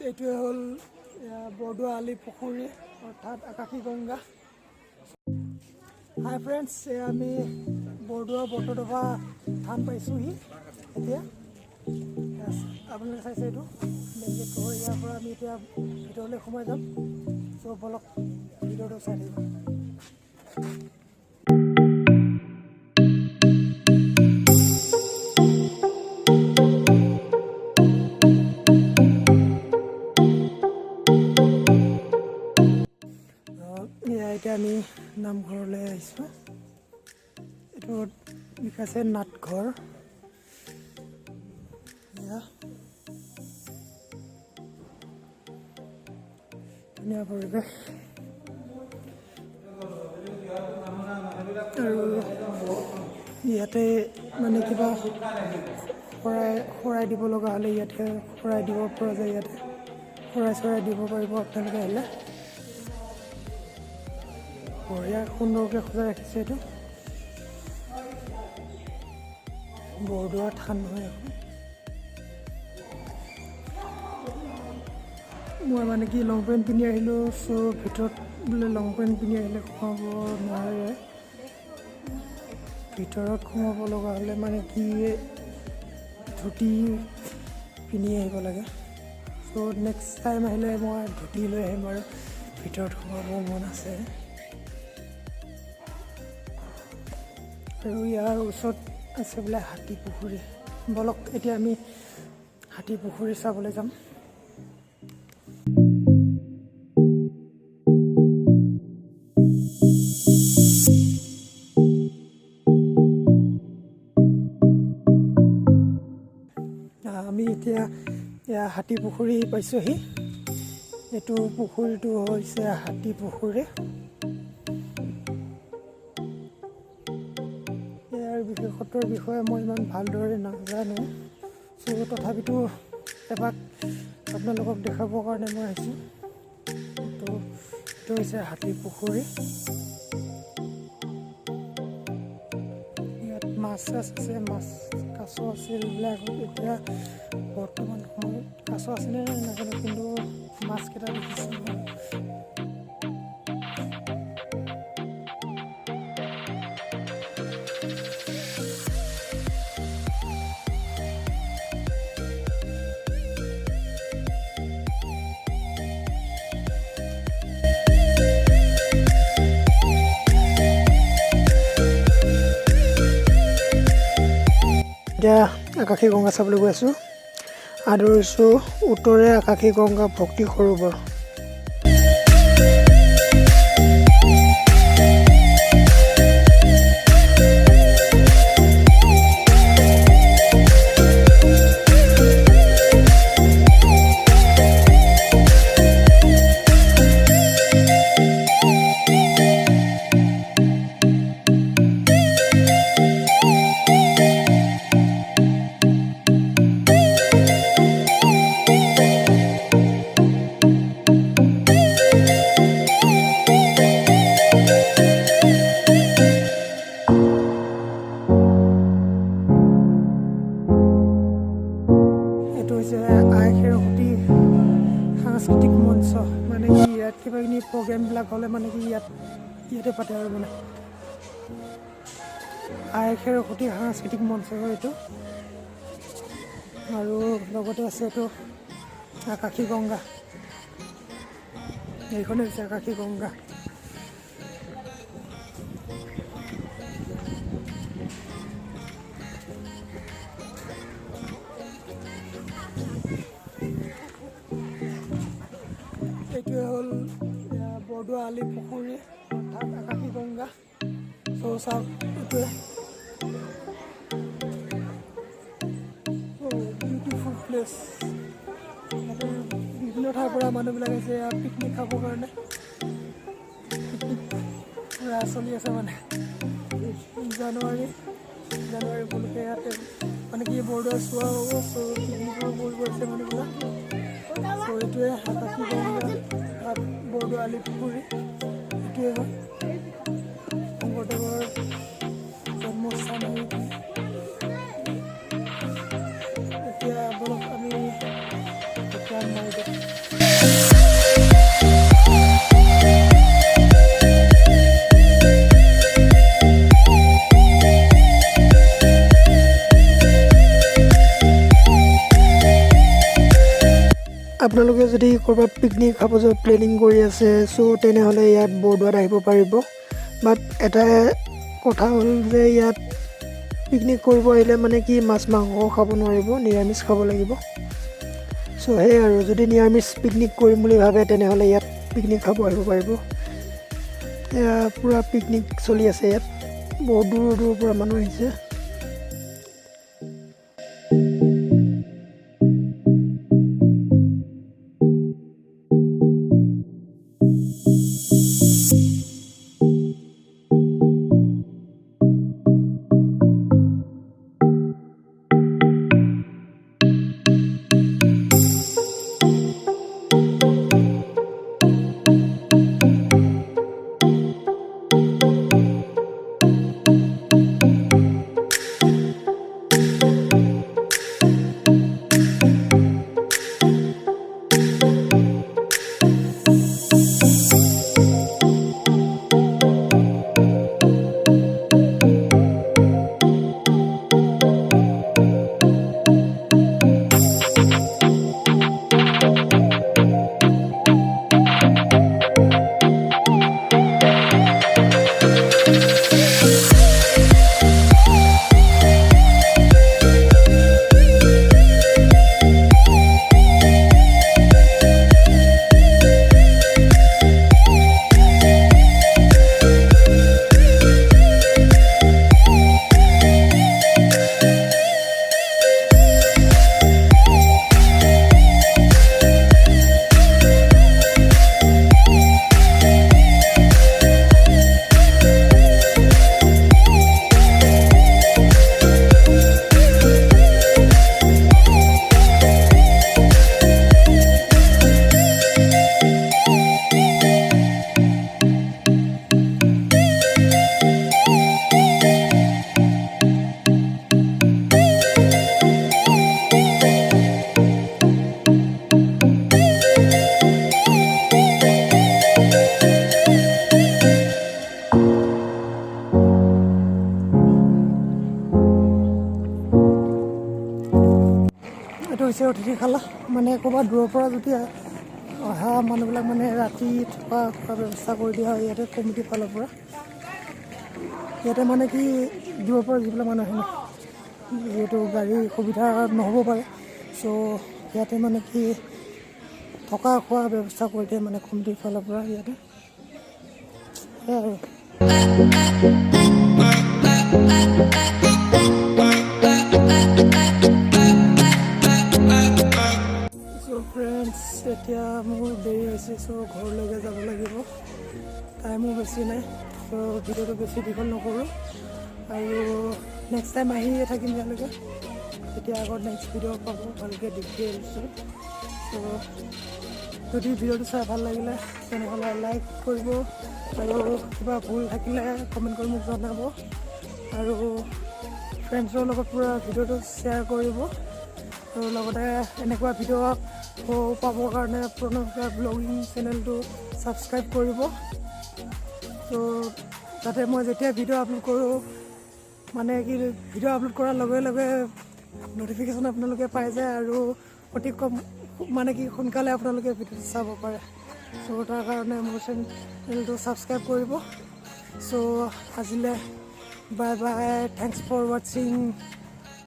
এইটোৱে হ'ল বৰদোৱা আলি পুখুৰী অৰ্থাৎ আকাশী গংগা। হাই ফ্ৰেণ্ডছ, আমি বৰদোৱা বটদ্ৰৱা থান পাইছোঁহি এতিয়া। আপোনালোকে চাইছে এইটো মেইন গেট পুখুৰী। ইয়াৰ পৰা আমি এতিয়া ভিতৰলৈ সোমাই যাম। চ' বলক ভিডিঅ'টো চাই থাকিব। এতিয়া আমি নামঘৰলৈ আহিছোঁ। এইটো লিখাছে নাটঘৰ। ধুনীয়া পৰিৱেশ আৰু ইয়াতে মানে কিবা শৰাই দিব লগা হ'লে ইয়াতে শৰাই দিব পৰা যায়। ইয়াতে শৰাই দিব পাৰিব আপোনালোকে আহিলে। বঢ়িয়া সুন্দৰকৈ সজাই ৰাখিছে। এইটো বৰদোৱা থান হয় এখন। মই মানে কি লং পেণ্ট পিন্ধি আহিলোঁ। চ' ভিতৰত বোলে লং পেণ্ট পিন্ধি আহিলে সোমাব নোৱাৰে। ভিতৰত সোমাব লগা হ'লে মানে কি ধুতি পিন্ধি আহিব লাগে। চ' নেক্সট টাইম আহিলে মই ধুতি লৈ আহিম আৰু ভিতৰত সোমাব মন আছে। আৰু ইয়াৰ ওচৰত আছে বোলে হাতী পুখুৰী। বলক এতিয়া আমি হাতী পুখুৰী চাবলৈ যাম। আমি এতিয়া হাতী পুখুৰী পাইছোঁহি। এইটো পুখুৰীটো হৈছে হাতী পুখুৰী। ইয়াৰ বিশেষত্বৰ বিষয়ে মই ইমান ভালদৰে নাজানো। চ' তথাপিতো এপাক আপোনালোকক দেখাবৰ কাৰণে মই আহিছোঁ। তো এইটো হৈছে হাতী পুখুৰী। ইয়াত মাছ চাছ আছে, মাছ কাছ আছিল এইবিলাক। এতিয়া বৰ্তমান সময়ত কাছ আছেনে নাজানো, কিন্তু মাছকেইটা দেখিছোঁ মই। এতিয়া আকাশী গংগা চাবলৈ গৈ আছোঁ। আদৰিছোঁ উত্তৰে আকাশী গংগা ভক্তি সৰোবৰ। সাংস্কৃতিক মঞ্চ, মানে কি ইয়াত কিবা কিবি প্ৰগ্ৰেমবিলাক হ'লে মানে কি ইয়াতে পাতে আৰু মানে আইখেৰ সতী সাংস্কৃতিক মঞ্চ হয় এইটো। আৰু লগতে আছে এইটো আকাশী গংগা। এইখনে হৈছে আকাশী গংগা। এইটোৱে হ'ল বৰদোৱা আলি পুখুৰী অৰ্থাৎ আকাশী গংগা। চ' চাওক এইটোৱে বিউটিফুল প্লেচ। বিভিন্ন ঠাইৰ পৰা মানুহবিলাক আহিছে পিকনিক খাবৰ কাৰণে। পিকনিক পুৰা চলি আছে মানে জানুৱাৰী উপলক্ষে ইয়াতে মানে কি বৰদোৱা চোৱা হ'ব। চ' পিকনিকৰ কৰিব আছে মানুহবিলাক। চ' এইটোৱে আকাশী গংগা বৰদোৱা আলি পুখুৰী। এইটোৱে হয় শংকৰদেৱৰ জন্মস্থান হয়। এতিয়া বলক আমি মাৰি দিওঁ। আপোনালোকে যদি ক'ৰবাত পিকনিক খাব যোৱা প্লেনিং কৰি আছে চ' তেনেহ'লে ইয়াত বৰদোৱাত আহিব পাৰিব। বাট এটা কথা হ'ল যে ইয়াত পিকনিক কৰিব আহিলে মানে কি মাছ মাংস খাব নোৱাৰিব, নিৰামিষ খাব লাগিব। চ' সেয়ে আৰু যদি নিৰামিষ পিকনিক কৰিম বুলি ভাবে তেনেহ'লে ইয়াত পিকনিক খাব আহিব পাৰিব। এয়া পূৰা পিকনিক চলি আছে ইয়াত, বহুত দূৰৰ দূৰৰ পৰা মানুহ আহিছে। এইটো হৈছে অতিথিশালা, মানে ক'ৰবাত দূৰৰ পৰা যদি অহা মানুহবিলাক মানে ৰাতি থকা খোৱা ব্যৱস্থা কৰি দিয়া হয় ইয়াতে কমিটিৰ ফালৰ পৰা। ইয়াতে মানে কি দূৰৰ পৰা যিবিলাক মানুহ আহে ন, যিহেতু গাড়ীৰ সুবিধা নহ'ব পাৰে, চ' ইয়াতে মানে কি থকা খোৱা ব্যৱস্থা কৰি দিয়ে মানে কমিটিৰ ফালৰ পৰা ইয়াতে। সেয়াই আৰু ফ্ৰেণ্ডছ, এতিয়া মোৰ দেৰি হৈছে, চ' ঘৰলৈকে যাব লাগিব, টাইমো বেছি নাই। চ' ভিডিঅ'টো বেছি দীঘল নকৰোঁ আৰু নেক্সট টাইম আহিয়ে থাকিম ইয়ালৈকে, তেতিয়া আগত নেক্সট ভিডিঅ' পাব ভালকৈ ডিটেইলছত। চ' যদি ভিডিঅ'টো চাই ভাল লাগিলে তেনেহ'লে লাইক কৰিব আৰু কিবা ভুল থাকিলে কমেণ্ট কৰি মোক জনাব আৰু ফ্ৰেণ্ডছৰ লগত পূৰা ভিডিঅ'টো শ্বেয়াৰ কৰিব। আৰু লগতে এনেকুৱা ভিডিঅ' পাবৰ কাৰণে প্ৰণৱ ব্লগিং চেনেলটো ছাবস্ক্ৰাইব কৰিব। ত' যাতে মই যেতিয়া ভিডিঅ' আপলোড কৰোঁ মানে কি ভিডিঅ' আপলোড কৰাৰ লগে লগে ন'টিফিকেশ্যন আপোনালোকে পাই যায় আৰু অতি কম মানে কি সোনকালে আপোনালোকে ভিডিঅ'টো চাব পাৰে। চ' তাৰ কাৰণে মোৰ চেনেলটো ছাবস্ক্ৰাইব কৰিব। চ' আজিলৈ বাই বাই, থেংকছ ফৰ ৱাচিং।